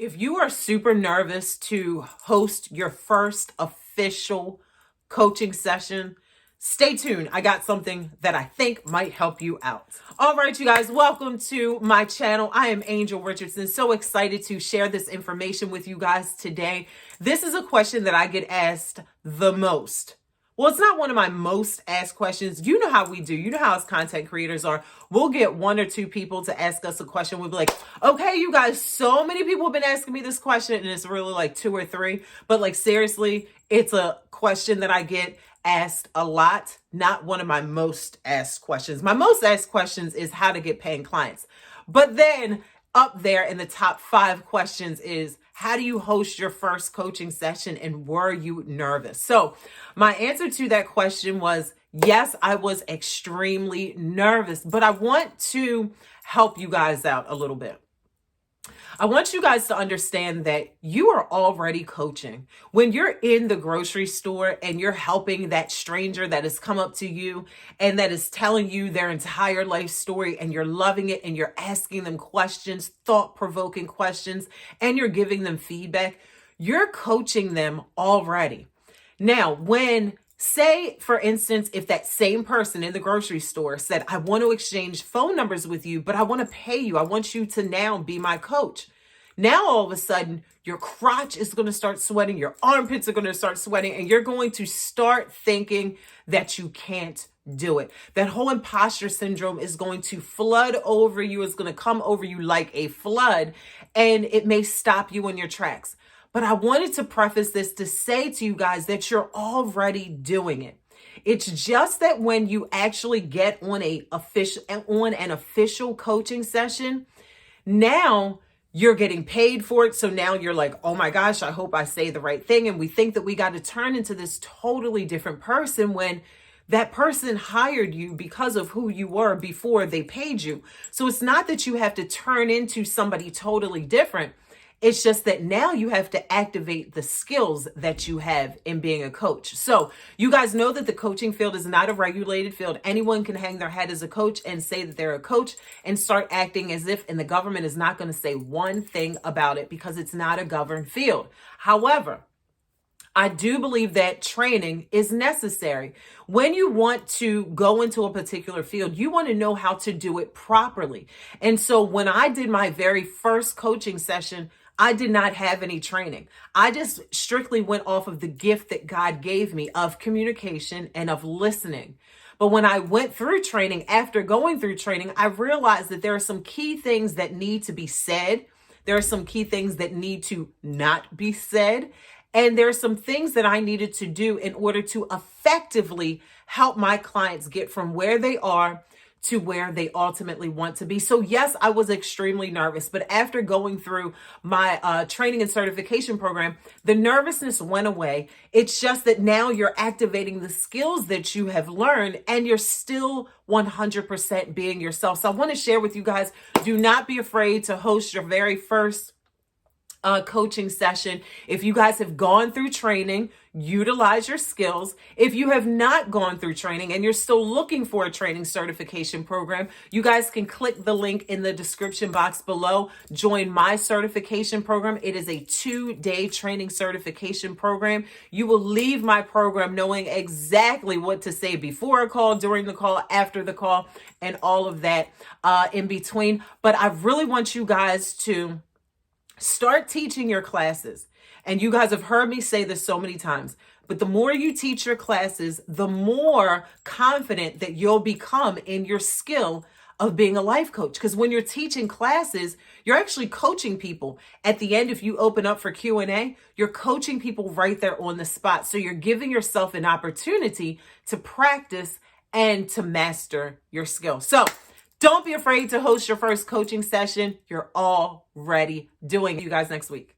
If you are super nervous to host your first official coaching session, stay tuned. I got something that I think might help you out. All right, you guys, welcome to my channel. I am Angel Richardson. So excited to share this information with you guys today. This is a question that I get asked the most. Well, it's not one of my most asked questions. You know how we do. You know how us content creators are. We'll get one or two people to ask us a question. We'll be like, okay, you guys, so many people have been asking me this question, and it's really like two or three. But like, seriously, it's a question that I get asked a lot. Not one of my most asked questions. My most asked questions is how to get paying clients. But then up there in the top 5 questions is, how do you host your first coaching session, and were you nervous? So my answer to that question was, yes, I was extremely nervous, but I want to help you guys out a little bit. I want you guys to understand that you are already coaching. When you're in the grocery store and you're helping that stranger that has come up to you and that is telling you their entire life story, and you're loving it, and you're asking them questions, thought-provoking questions, and you're giving them feedback, you're coaching them already. Now, say, for instance, if that same person in the grocery store said, I want to exchange phone numbers with you, but I want to pay you. I want you to now be my coach. Now, all of a sudden, your crotch is going to start sweating. Your armpits are going to start sweating, and you're going to start thinking that you can't do it. That whole imposter syndrome is going to flood over you. It's going to come over you like a flood, and it may stop you in your tracks. But I wanted to preface this to say to you guys that you're already doing it. It's just that when you actually get on an official coaching session, now you're getting paid for it. So now you're like, oh my gosh, I hope I say the right thing. And we think that we got to turn into this totally different person when that person hired you because of who you were before they paid you. So it's not that you have to turn into somebody totally different. It's just that now you have to activate the skills that you have in being a coach. So you guys know that the coaching field is not a regulated field. Anyone can hang their head as a coach and say that they're a coach and start acting as if, and the government is not going to say one thing about it because it's not a governed field. However, I do believe that training is necessary. When you want to go into a particular field, you want to know how to do it properly. And so when I did my very first coaching session, I did not have any training. I just strictly went off of the gift that God gave me of communication and of listening. But when I went through training, after going through training, I realized that there are some key things that need to be said. There are some key things that need to not be said. And there are some things that I needed to do in order to effectively help my clients get from where they are to where they ultimately want to be. So yes, I was extremely nervous, but after going through my training and certification program, the nervousness went away. It's just that now you're activating the skills that you have learned, and you're still 100% being yourself. So I want to share with you guys, do not be afraid to host your very first coaching session. If you guys have gone through training, utilize your skills. If you have not gone through training and you're still looking for a training certification program, you guys can click the link in the description box below. Join my certification program. It is a 2-day training certification program. You will leave my program knowing exactly what to say before a call, during the call, after the call, and all of that in between. But I really want you guys to start teaching your classes. And you guys have heard me say this so many times, but the more you teach your classes, the more confident that you'll become in your skill of being a life coach. Because when you're teaching classes, you're actually coaching people. At the end, if you open up for Q&A, you're coaching people right there on the spot. So you're giving yourself an opportunity to practice and to master your skill. So don't be afraid to host your first coaching session. You're already doing it. See you guys next week.